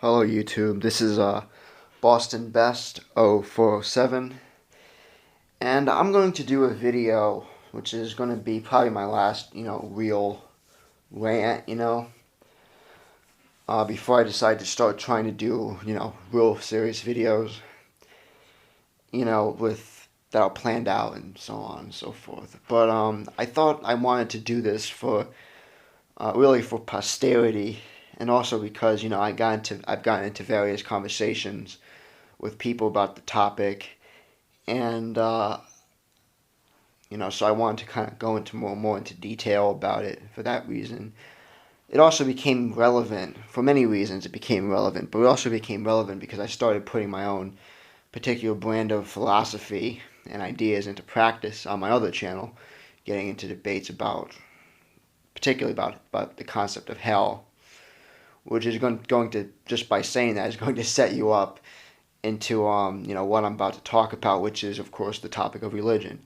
Hello YouTube, this is Boston Best 0407, and I'm going to do a video which is going to be probably my last, real rant, before I decide to start trying to do, real serious videos, with that are planned out and so on and so forth. But I thought I wanted to do this for, really for posterity, and also because, I've gotten into various conversations with people about the topic, and so I wanted to kind of go into more into detail about it for that reason. It also became relevant for many reasons. It became relevant, but it also became relevant because I started putting my own particular brand of philosophy and ideas into practice on my other channel, getting into debates about, particularly about the concept of hell, which is going to, just by saying that, is going to set you up into what I'm about to talk about, which is of course the topic of religion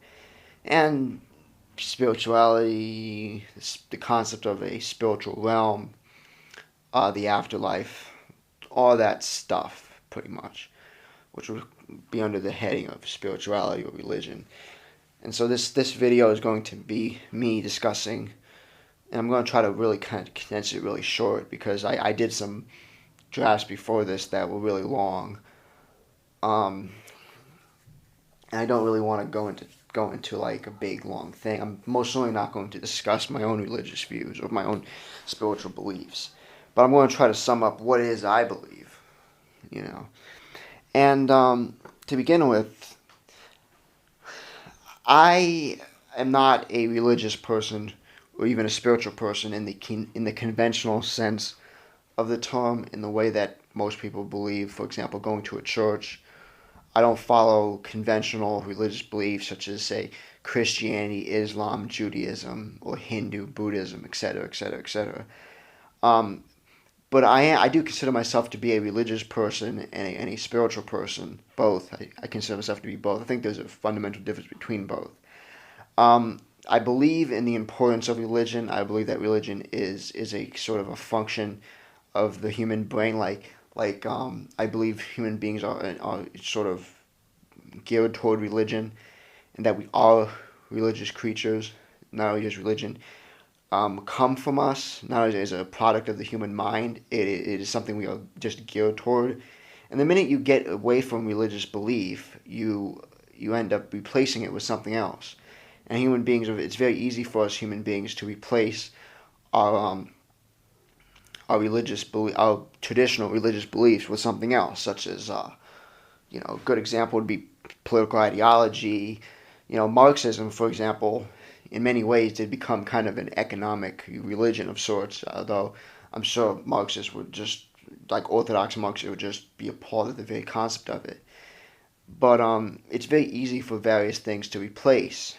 and spirituality, the concept of a spiritual realm, the afterlife, all that stuff, pretty much, which would be under the heading of spirituality or religion. And so this video is going to be me discussing, and I'm going to try to really kind of condense it really short because I did some drafts before this that were really long. And I don't really want to go into like a big long thing. I'm most certainly not going to discuss my own religious views or my own spiritual beliefs, but I'm going to try to sum up what it is I believe, you know. And to begin with, I am not a religious person or even a spiritual person in the conventional sense of the term, in the way that most people believe. For example, going to a church. I don't follow conventional religious beliefs such as, say, Christianity, Islam, Judaism, or Hindu, Buddhism, etc., etc., etc. But I do consider myself to be a religious person and a spiritual person, both. I consider myself to be both. I think there's a fundamental difference between both. I believe in the importance of religion. I believe that religion is a sort of a function of the human brain, I believe human beings are sort of geared toward religion, and that we are religious creatures, not only just religion, come from us, not only as a product of the human mind. It is something we are just geared toward. And the minute you get away from religious belief, you end up replacing it with something else. And human beings, it's very easy for us human beings to replace our our traditional religious beliefs with something else, such as a good example would be political ideology. Marxism, for example, in many ways did become kind of an economic religion of sorts, although I'm sure Marxists would just, like Orthodox Marxists, would just be appalled at the very concept of it. But it's very easy for various things to replace,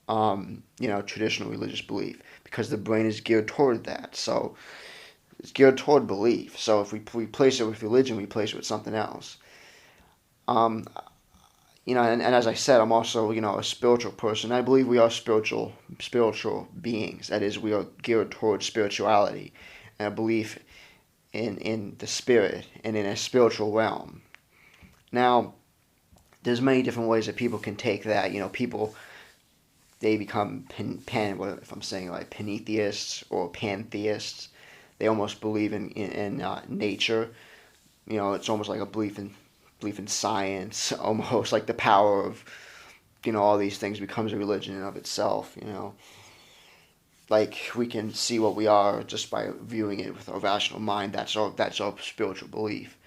traditional religious belief, because the brain is geared toward that. So it's geared toward belief. So if we replace it with religion, we replace it with something else. And as I said, I'm also, a spiritual person. I believe we are spiritual beings. That is, we are geared towards spirituality and a belief in the spirit and in a spiritual realm. Now, there's many different ways that people can take that. People, they become if I'm saying like pantheists or pantheists. They almost believe in nature. It's almost like a belief in science, almost like the power of all these things becomes a religion in of itself. Like we can see what we are just by viewing it with our rational mind. That's our spiritual belief,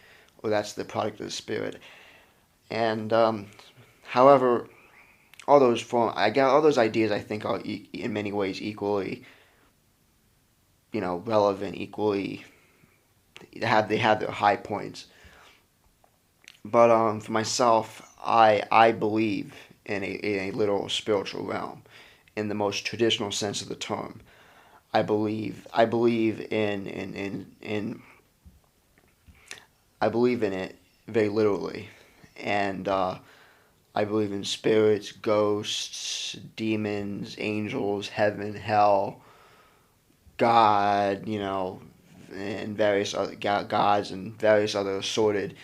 or that's the product of the spirit. And however, all those ideas I think are in many ways equally relevant, equally they have their high points. But for myself, I believe in a literal spiritual realm, in the most traditional sense of the term. I believe in it very literally, and I believe in spirits, ghosts, demons, angels, heaven, hell, God, in various other gods and various other assorted,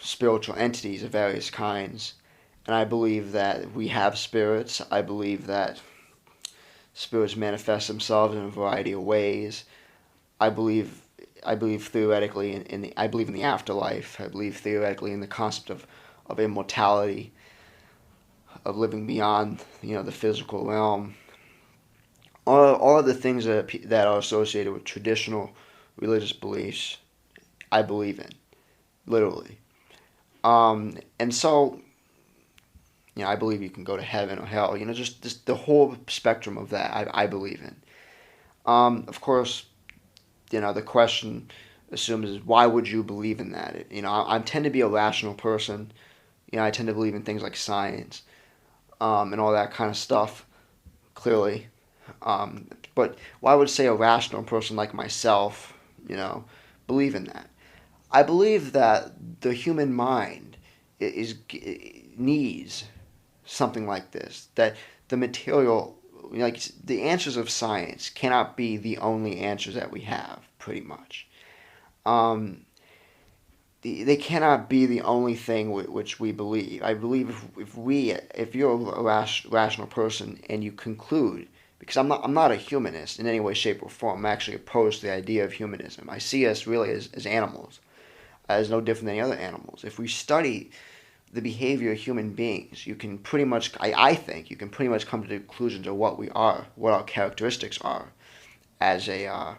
spiritual entities of various kinds. And I believe that we have spirits. I believe that spirits manifest themselves in a variety of ways. I believe I believe theoretically I believe in the afterlife. I believe theoretically in the concept of immortality, of living beyond the physical realm. All of the things that are associated with traditional religious beliefs, I believe in, literally. And so, I believe you can go to heaven or hell. Just the whole spectrum of that, I believe in. Of course, the question assumes is why would you believe in that? I tend to be a rational person. I tend to believe in things like science, and all that kind of stuff. Clearly, but why would say a rational person like myself, believe in that? I believe that the human mind needs something like this. That the material, like the answers of science, cannot be the only answers that we have. Pretty much, they cannot be the only thing which we believe. I believe if you're a rational person and you conclude, because I'm not a humanist in any way, shape, or form. I'm actually opposed to the idea of humanism. I see us really as animals, as no different than any other animals. If we study the behavior of human beings, you can pretty much, I think, you can pretty much come to the conclusions of what we are, what our characteristics are as a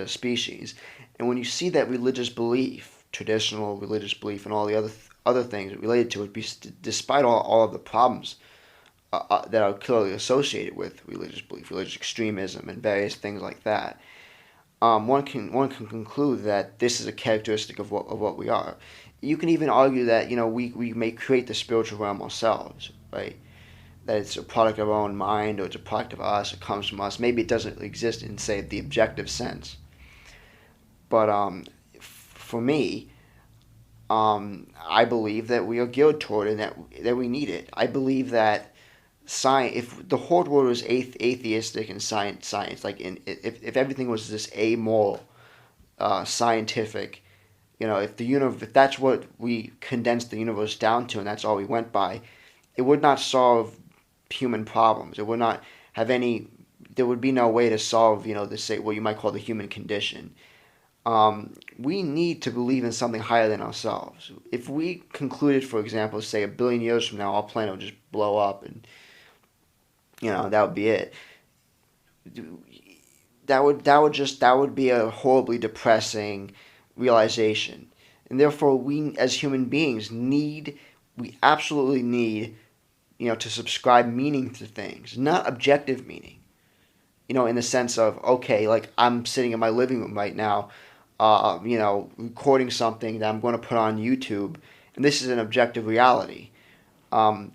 species. And when you see that religious belief, traditional religious belief, and all the other things related to it, despite all of the problems that are clearly associated with religious belief, religious extremism, and various things like that, one can conclude that this is a characteristic of what we are. You can even argue that we may create the spiritual realm ourselves, right? That it's a product of our own mind, or it's a product of us, it comes from us. Maybe it doesn't exist in, say, the objective sense. But for me, I believe that we are geared toward it and that we need it. I believe that science, if the whole world was atheistic and science, like if everything was this amoral, scientific, if that's what we condensed the universe down to and that's all we went by, it would not solve human problems. It would not have any. There would be no way to solve, what you might call the human condition. We need to believe in something higher than ourselves. If we concluded, for example, say 1 billion years from now, our planet would just blow up, and that would be it. That would be a horribly depressing realization, and therefore we as human beings we absolutely need to subscribe meaning to things, not objective meaning. In the sense of, okay, like I'm sitting in my living room right now, recording something that I'm going to put on YouTube, and this is an objective reality.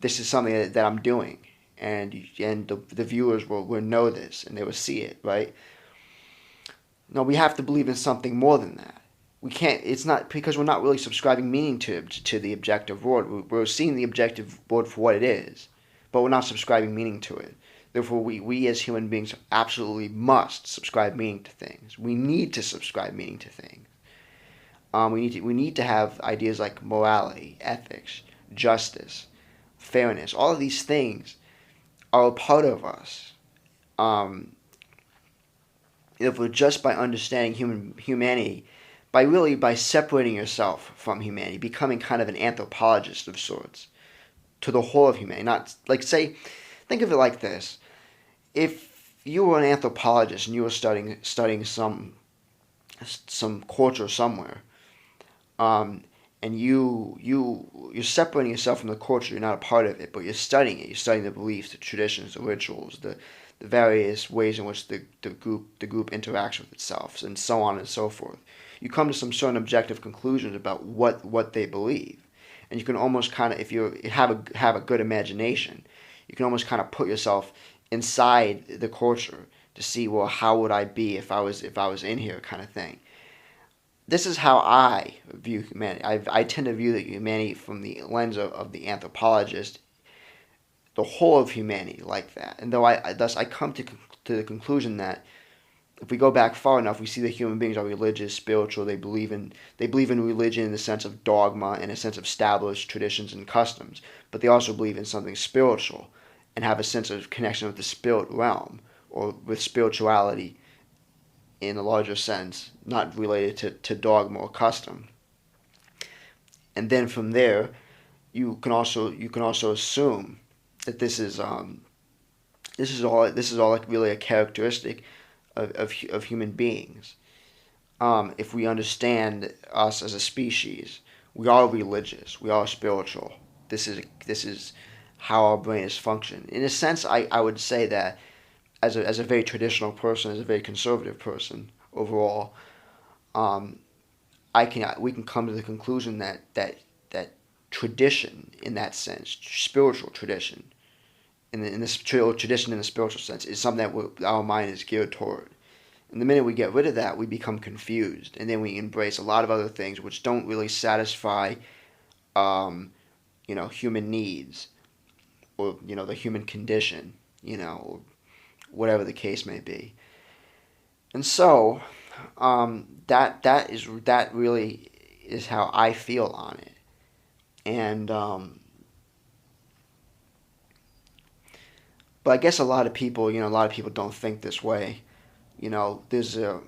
This is something that I'm doing, and the viewers will know this, and they will see it, right? No, we have to believe in something more than that. We can't. It's not because we're not really subscribing meaning to the objective world. We're seeing the objective world for what it is, but we're not subscribing meaning to it. Therefore, we as human beings absolutely must subscribe meaning to things. We need to subscribe meaning to things. We need to have ideas like morality, ethics, justice, fairness. All of these things are a part of us. If we're just by understanding humanity, by separating yourself from humanity, becoming kind of an anthropologist of sorts to the whole of humanity. Not like, say, think of it like this: if you were an anthropologist and you were studying some culture somewhere, and you're separating yourself from the culture, you're not a part of it, but you're studying it. You're studying the beliefs, the traditions, the rituals, the various ways in which the group interacts with itself, and so on and so forth. You come to some certain objective conclusions about what they believe, and you can almost kind of, if you have a good imagination, you can almost kind of put yourself inside the culture to see, well, how would I be if I was in here, kind of thing. This is how I view humanity. I tend to view humanity from the lens of the anthropologist, the whole of humanity like that. And thus I come to the conclusion that if we go back far enough, we see that human beings are religious, spiritual. They believe in religion in the sense of dogma, in a sense of established traditions and customs. But they also believe in something spiritual, and have a sense of connection with the spirit realm, or with spirituality in a larger sense, not related to dogma or custom. And then from there, you can also assume that this is all like really a characteristic of human beings. If we understand us as a species, we are religious, we are spiritual. This is how our brain is functioning. In a sense, I would say that as a very traditional person, as a very conservative person overall, um, we can come to the conclusion that tradition, in that sense, spiritual tradition, in the tradition in the spiritual sense, is something that our mind is geared toward. And the minute we get rid of that, we become confused, and then we embrace a lot of other things which don't really satisfy, um, human needs, or the human condition, or whatever the case may be. And so, that really is how I feel on it. And but I guess a lot of people don't think this way. There's a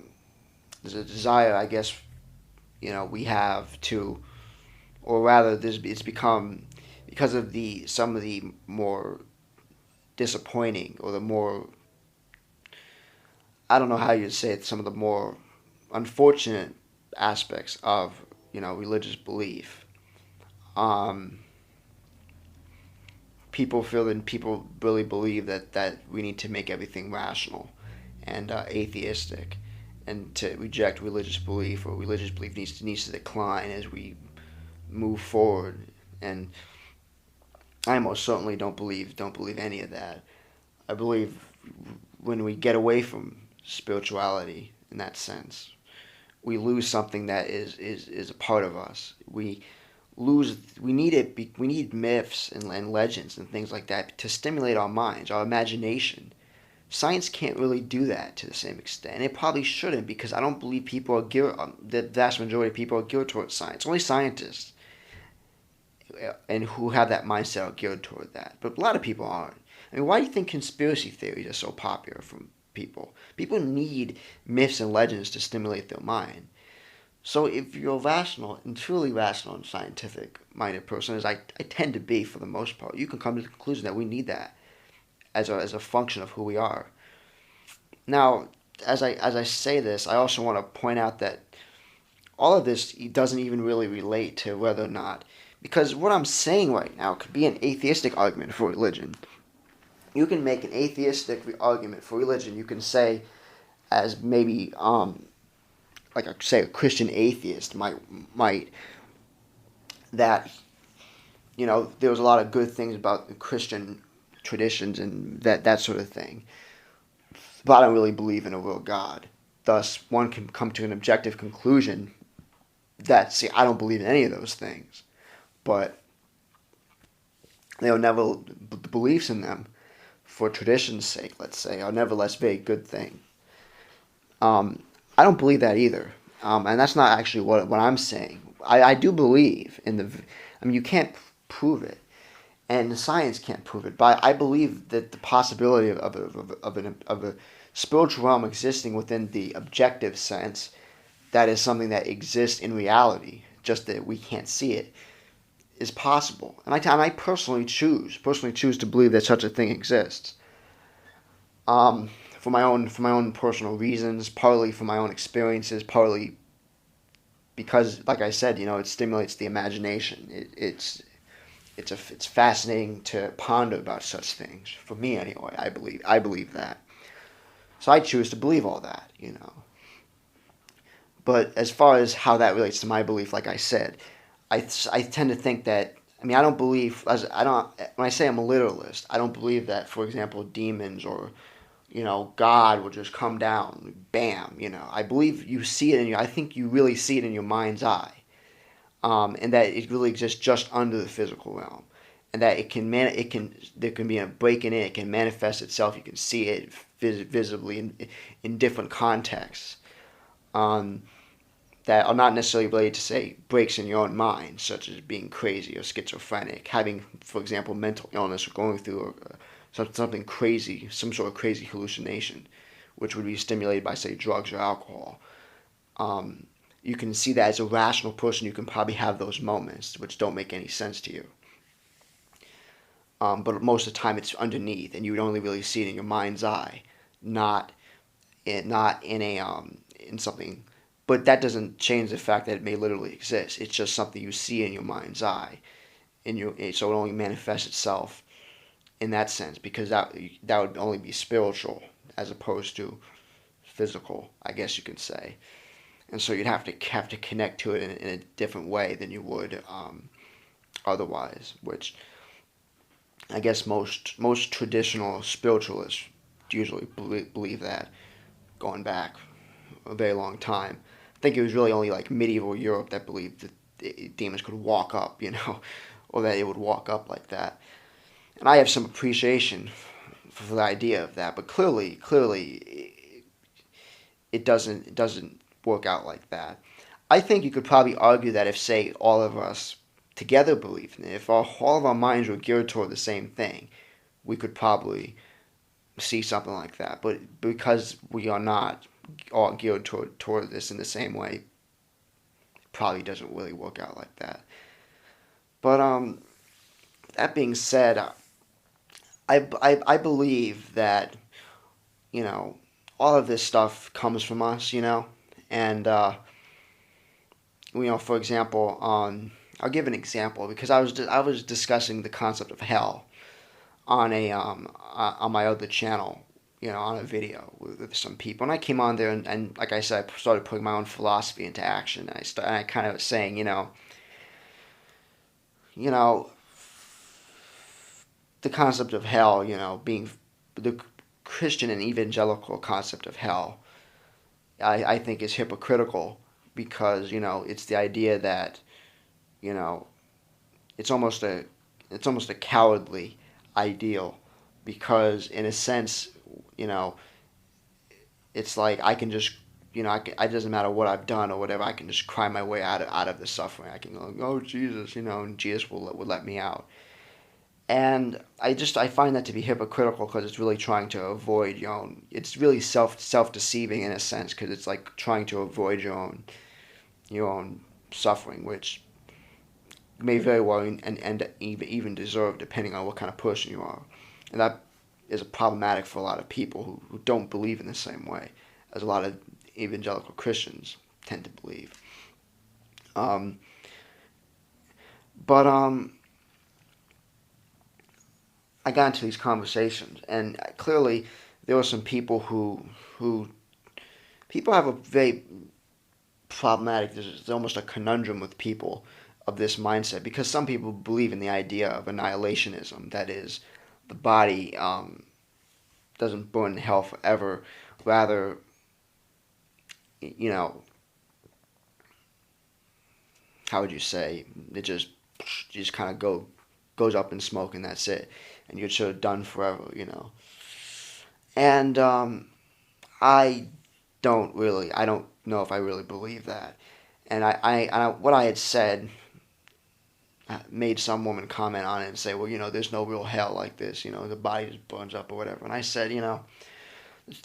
desire, I guess, we have to, or rather, it's become, because of the some of the more disappointing, or the more, I don't know how you'd say it, some of the more unfortunate aspects of religious belief. Um, people really believe that we need to make everything rational and atheistic, and to reject religious belief, or religious belief needs to decline as we move forward. And I most certainly don't believe any of that. I believe when we get away from spirituality in that sense, we lose something that is a part of us. We need myths and legends and things like that to stimulate our minds, our imagination. Science can't really do that to the same extent, and it probably shouldn't, because I don't believe the vast majority of people are geared towards science. Only scientists and who have that mindset are geared toward that, but a lot of people aren't. I mean, why do you think conspiracy theories are so popular from people? People need myths and legends to stimulate their mind. So if you're a rational and truly rational and scientific minded person, as I tend to be for the most part, you can come to the conclusion that we need that as a function of who we are. Now, as I say this, I also want to point out that all of this doesn't even really relate to whether or not, because what I'm saying right now could be an atheistic argument for religion. You can make an atheistic argument for religion. You can say, as maybe like say a Christian atheist might that there was a lot of good things about the Christian traditions and that sort of thing, but I don't really believe in a real God. Thus, one can come to an objective conclusion that, see, I don't believe in any of those things, but the beliefs in them, for tradition's sake, let's say, are nevertheless very good thing. I don't believe that either, and that's not actually what I'm saying. I do believe in the. I mean, you can't prove it, and science can't prove it. But I believe that the possibility of a spiritual realm existing within the objective sense, that is something that exists in reality, just that we can't see it, is possible. And I personally choose to believe that such a thing exists. For my own personal reasons, partly for my own experiences, partly because, like I said, it stimulates the imagination. It's fascinating to ponder about such things. For me, anyway, I believe that. So I choose to believe all that. But as far as how that relates to my belief, like I said, I tend to think that, I mean, I don't believe, when I say I'm a literalist, I don't believe that, for example, demons or, God will just come down, bam, I believe you see it I think you really see it in your mind's eye, and that it really exists just under the physical realm. and that there can be a break in it. It can manifest itself. You can see it visibly in different contexts. Um, that are not necessarily related to, say, breaks in your own mind, such as being crazy or schizophrenic, having, for example, mental illness, or going through something crazy, some sort of crazy hallucination, which would be stimulated by, say, drugs or alcohol. Um, you can see that as a rational person, you can probably have those moments which don't make any sense to you. But most of the time, it's underneath, and you would only really see it in your mind's eye, not not in a in something. But that doesn't change the fact that it may literally exist. It's just something you see in your mind's eye, so it only manifests itself in that sense, because that would only be spiritual as opposed to physical, I guess you could say. And so you'd have to connect to it in a different way than you would otherwise, which I guess most traditional spiritualists usually believe that, going back a very long time. I think it was really only like medieval Europe that believed that demons could walk up, or that it would walk up like that. And I have some appreciation for the idea of that, but clearly, it doesn't work out like that. I think you could probably argue that if, say, all of us together believed in it, if all of our minds were geared toward the same thing, we could probably see something like that. But because we are not all geared toward this in the same way, it probably doesn't really work out like that. But that being said, I believe that all of this stuff comes from us, and for example, I'll give an example, because I was discussing the concept of hell on on my other channel, on a video with some people, and I came on there and like I said, I started putting my own philosophy into action. And I kind of was saying, you know, the concept of hell, being the Christian and evangelical concept of hell, I think is hypocritical, because it's the idea that you know it's almost a cowardly ideal, because in a sense, you know it's like I can just it doesn't matter what I've done or whatever, I can just cry my way out of the suffering. I can go, oh Jesus, and Jesus will let me out. And I find that to be hypocritical, because it's really trying to avoid it's really self deceiving in a sense, because it's like trying to avoid your own suffering, which may very well and even deserve, depending on what kind of person you are. And that is problematic for a lot of people who don't believe in the same way as a lot of evangelical Christians tend to believe. But I got into these conversations, and clearly there were some people who people have a very problematic. There's almost a conundrum with people of this mindset, because some people believe in the idea of annihilationism, that is, the body doesn't burn in hell forever. Rather, how would you say, it just kind of goes up in smoke, and that's it, and you're sort of done forever. And I don't know if I really believe that. And what I had said made some woman comment on it and say, well, there's no real hell like this, the body just burns up or whatever. And I said, the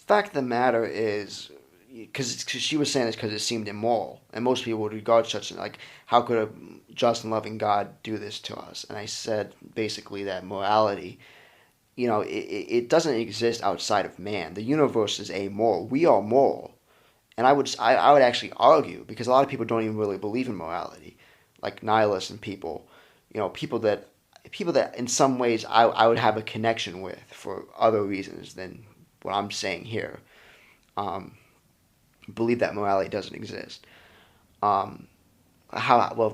fact of the matter is, because she was saying this because it seemed immoral, and most people would regard such like, how could a just and loving God do this to us? And I said basically that morality, it doesn't exist outside of man. The universe is amoral. We are moral. And I would actually argue, because a lot of people don't even really believe in morality, like nihilists and people, people that in some ways I would have a connection with for other reasons than what I'm saying here, believe that morality doesn't exist. Well,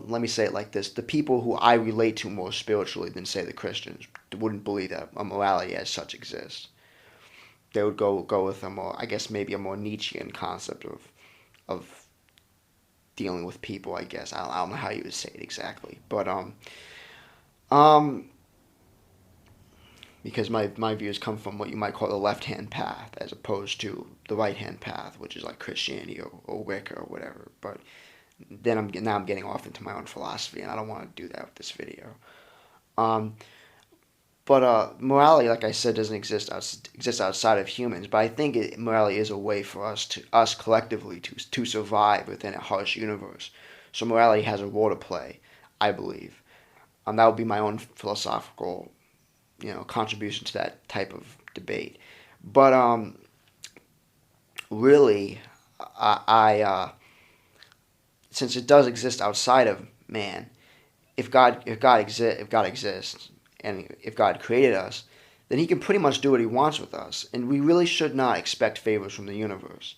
let me say it like this: the people who I relate to more spiritually than, say, the Christians wouldn't believe that a morality as such exists. They would go with I guess maybe a more Nietzschean concept of dealing with people. I guess I don't know how you would say it exactly, but because my views come from what you might call the left-hand path as opposed to the right-hand path, which is like Christianity or Wicca or whatever. But then I'm getting off into my own philosophy, and I don't want to do that with this video. But morality, like I said, doesn't exist outside of humans. But I think morality is a way for us collectively to survive within a harsh universe. So morality has a role to play, I believe. That would be my own philosophical, contribution to that type of debate. But really, I since it does exist outside of man, if God exists, and if God created us, then He can pretty much do what He wants with us, and we really should not expect favors from the universe.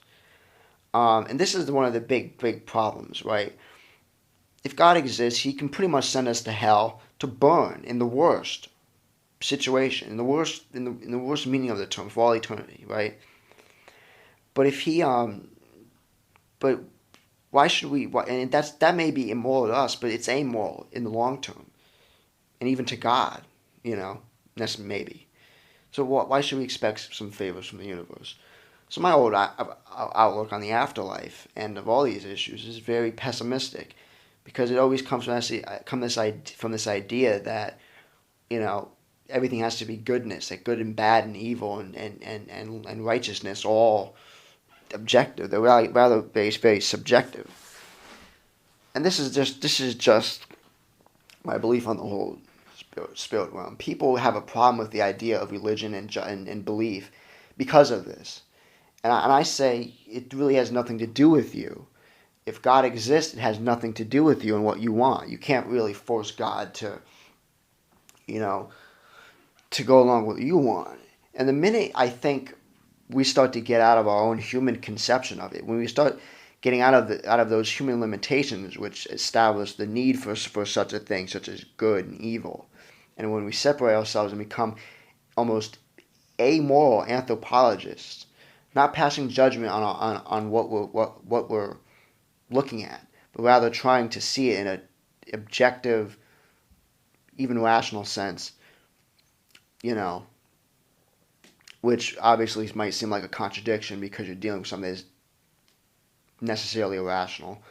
And this is one of the big problems, right? If God exists, He can pretty much send us to hell to burn in the worst situation, in the worst meaning of the term, for all eternity, right? But if He, but why should we? And that may be immoral to us, but it's amoral in the long term, and even to God, that's maybe. So why should we expect some favors from the universe? So my old outlook on the afterlife and of all these issues is very pessimistic, because it always comes from this idea that everything has to be goodness, that good and bad and evil and righteousness all objective. They're rather very subjective. And this is just my belief on the whole spirit realm. People have a problem with the idea of religion and belief because of this. And I say it really has nothing to do with you. If God exists, it has nothing to do with you and what you want. You can't really force God to go along with what you want. And the minute I think we start to get out of our own human conception of it, when we start getting out of those human limitations which establish the need for such a thing, such as good and evil, and when we separate ourselves and become almost amoral anthropologists, not passing judgment on what we're looking at, but rather trying to see it in an objective, even rational sense, which obviously might seem like a contradiction because you're dealing with something that is necessarily irrational.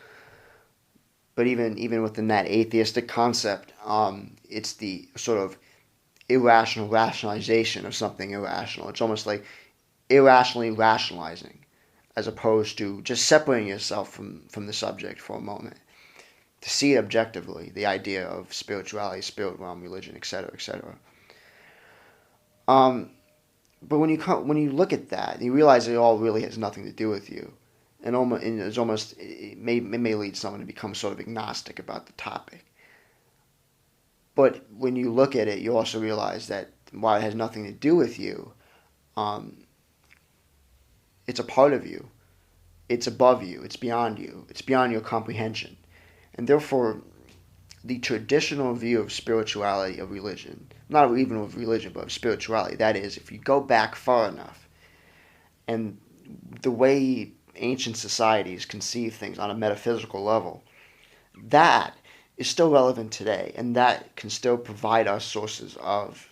But even within that atheistic concept, it's the sort of irrational rationalization of something irrational. It's almost like irrationally rationalizing, as opposed to just separating yourself from the subject for a moment, to see it objectively, the idea of spirituality, spirit realm, religion, etc., etc. But when you look at that, you realize it all really has nothing to do with you, and it may lead someone to become sort of agnostic about the topic. But when you look at it, you also realize that while it has nothing to do with you, it's a part of you. It's above you. It's beyond you. It's beyond your comprehension. And therefore, the traditional view of spirituality, of religion, not even of religion, but of spirituality, that is, if you go back far enough, and the way ancient societies conceive things on a metaphysical level, that is still relevant today, and that can still provide us sources of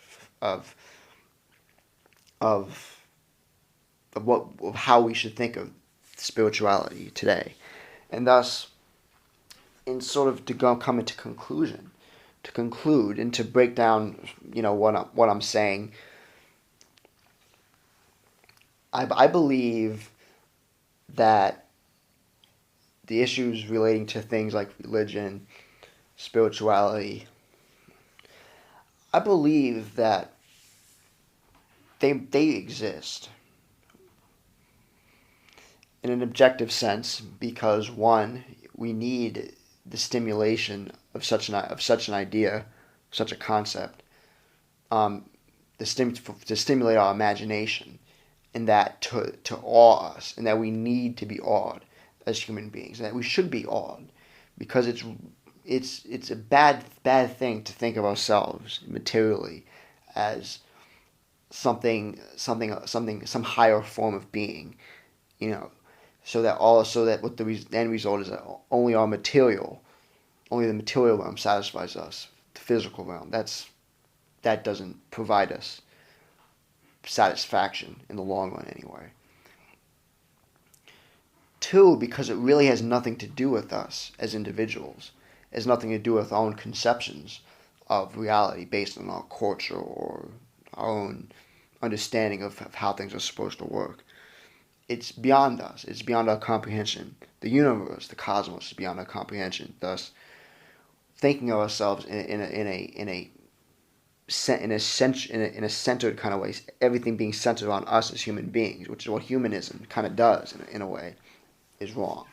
how we should think of spirituality today. And thus, in sort of come into to conclude and to break down, what I'm saying, I believe that the issues relating to things like religion, spirituality, I believe that they exist in an objective sense because, one, we need the stimulation of such an idea, such a concept, to stimulate our imagination, and that to awe us, and that we need to be awed as human beings, and that we should be awed, because it's a bad thing to think of ourselves materially as some higher form of being, so that what the end result is that only the material realm satisfies us. The physical realm, that doesn't provide us satisfaction in the long run anyway. Two, because it really has nothing to do with us as individuals. It has nothing to do with our own conceptions of reality based on our culture or our own understanding of how things are supposed to work. It's beyond us. It's beyond our comprehension. The universe, the cosmos, is beyond our comprehension. Thus, thinking of ourselves in a centered kind of way, everything being centered on us as human beings, which is what humanism kind of does in a way, is wrong.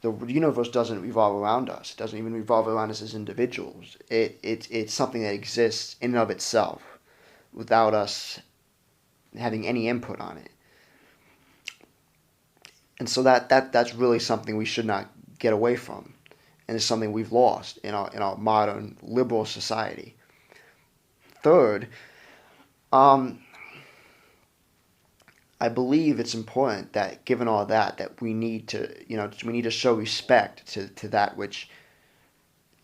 The universe doesn't revolve around us. It doesn't even revolve around us as individuals. It's something that exists in and of itself without us having any input on it. And so that's really something we should not get away from. And it's something we've lost in our modern liberal society. Third, I believe it's important that, given all that we need to show respect to that which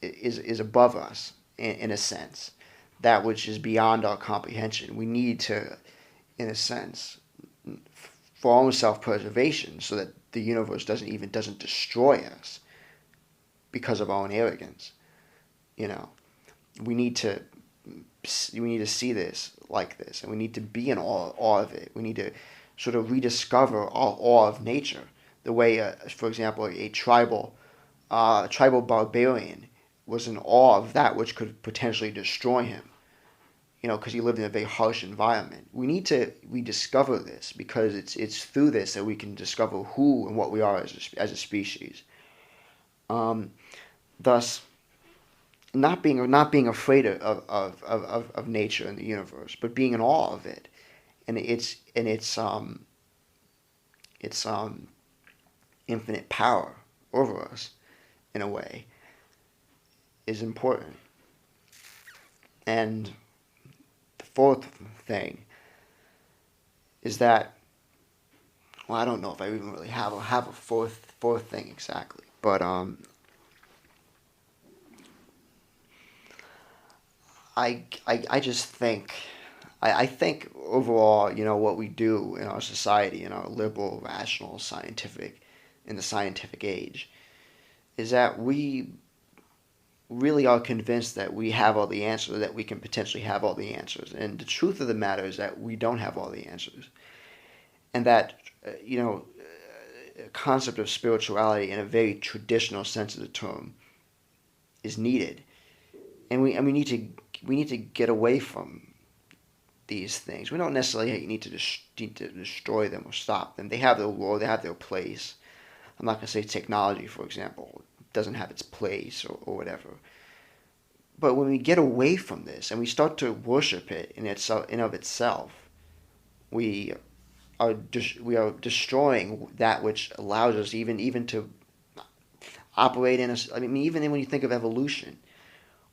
is above us in a sense, that which is beyond our comprehension. We need to, in a sense, for our own self-preservation, so that the universe doesn't destroy us because of our own arrogance. We need to see this like this, and we need to be in awe of it. We need to sort of rediscover our awe of nature, the way, for example, a tribal barbarian was in awe of that which could potentially destroy him, because he lived in a very harsh environment. We need to rediscover this, because it's through this that we can discover who and what we are as a species. Thus, not being afraid of nature and the universe, but being in awe of it, and its infinite power over us, in a way, is important. And the fourth thing is that, well, I don't know if I even really have a fourth thing exactly, but I just think, I think overall, what we do in our society, in our liberal, rational, in the scientific age, is that we really are convinced that we have all the answers, that we can potentially have all the answers. And the truth of the matter is that we don't have all the answers. And that, a concept of spirituality in a very traditional sense of the term is needed. And we need to get away from these things. We don't necessarily need to destroy them or stop them. They have their role, they have their place. I'm not going to say technology, for example, doesn't have its place or whatever. But when we get away from this and we start to worship it in of itself, we are destroying that which allows us even to operate in even when you think of evolution,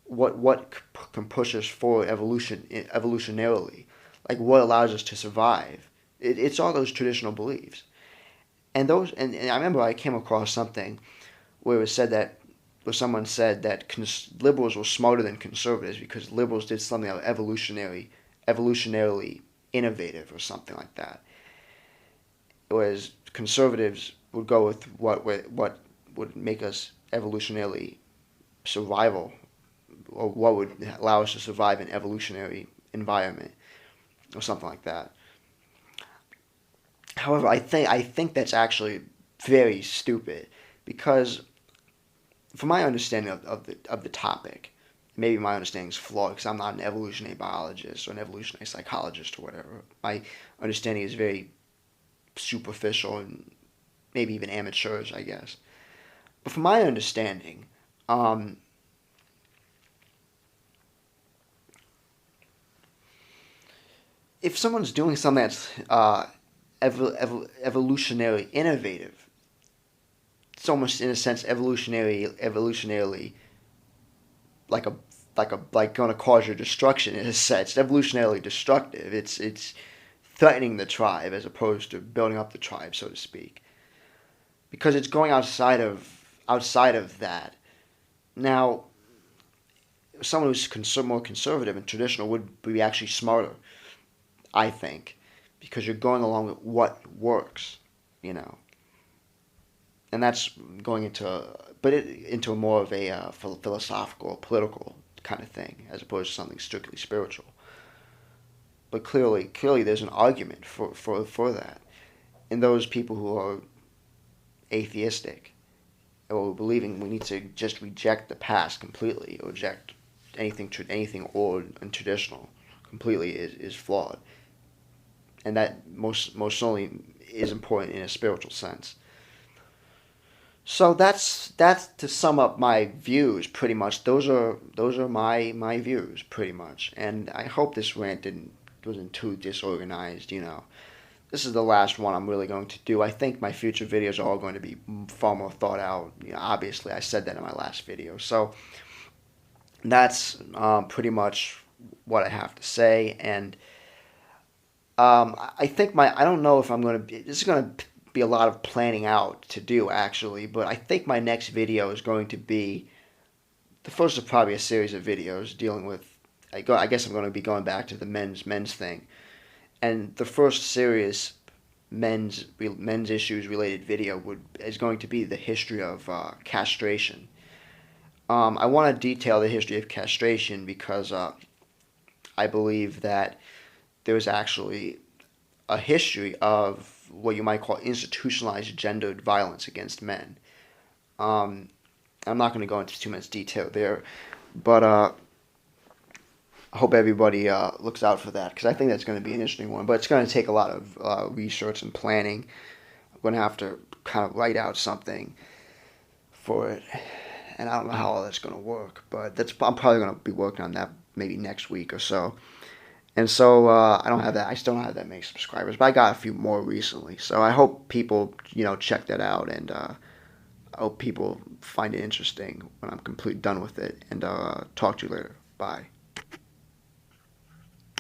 what can push us forward evolutionarily, like what allows us to survive. It's all those traditional beliefs, and I remember I came across something where someone said that liberals were smarter than conservatives because liberals did something that was evolutionarily innovative or something like that, whereas conservatives would go with what would make us evolutionarily survival, or what would allow us to survive in evolutionary environment, or something like that. However, I think that's actually very stupid, because from my understanding of the topic, maybe my understanding is flawed because I'm not an evolutionary biologist or an evolutionary psychologist or whatever. My understanding is very superficial and maybe even amateurish, I guess. But from my understanding, if someone's doing something that's evolutionarily innovative, it's almost in a sense evolutionarily like going to cause your destruction in a sense. It's evolutionarily destructive. It's threatening the tribe as opposed to building up the tribe, so to speak, because it's going outside of that. Now, someone who's more conservative and traditional would be actually smarter. I think, because you're going along with what works, you know. And that's going into more of a philosophical, political kind of thing, as opposed to something strictly spiritual. But clearly, there's an argument for that. And those people who are atheistic or believing we need to just reject the past completely, or reject anything old and traditional completely is flawed, and that most certainly is important in a spiritual sense. So that's to sum up my views. Pretty much, those are my views pretty much, and I hope this rant wasn't too disorganized. This is the last one I'm really going to do. I think my future videos are all going to be far more thought out. Obviously, I said that in my last video. So that's pretty much what I have to say. And I think I don't know if I'm going to. This is going to be a lot of planning out to do, actually. But I think my next video is going to be the first of probably a series of videos dealing with. I guess I'm going to be going back to the men's thing. And the first serious men's issues related video is going to be the history of castration. I want to detail the history of castration because I believe that there's actually a history of what you might call institutionalized gendered violence against men. I'm not going to go into too much detail there, but I hope everybody looks out for that, because I think that's going to be an interesting one. But it's going to take a lot of research and planning. I'm going to have to kind of write out something for it, and I don't know how all that's going to work. But I'm probably going to be working on that maybe next week or so. And so I still don't have that many subscribers, but I got a few more recently. So I hope people check that out, and I hope people find it interesting when I'm completely done with it. And talk to you later. Bye.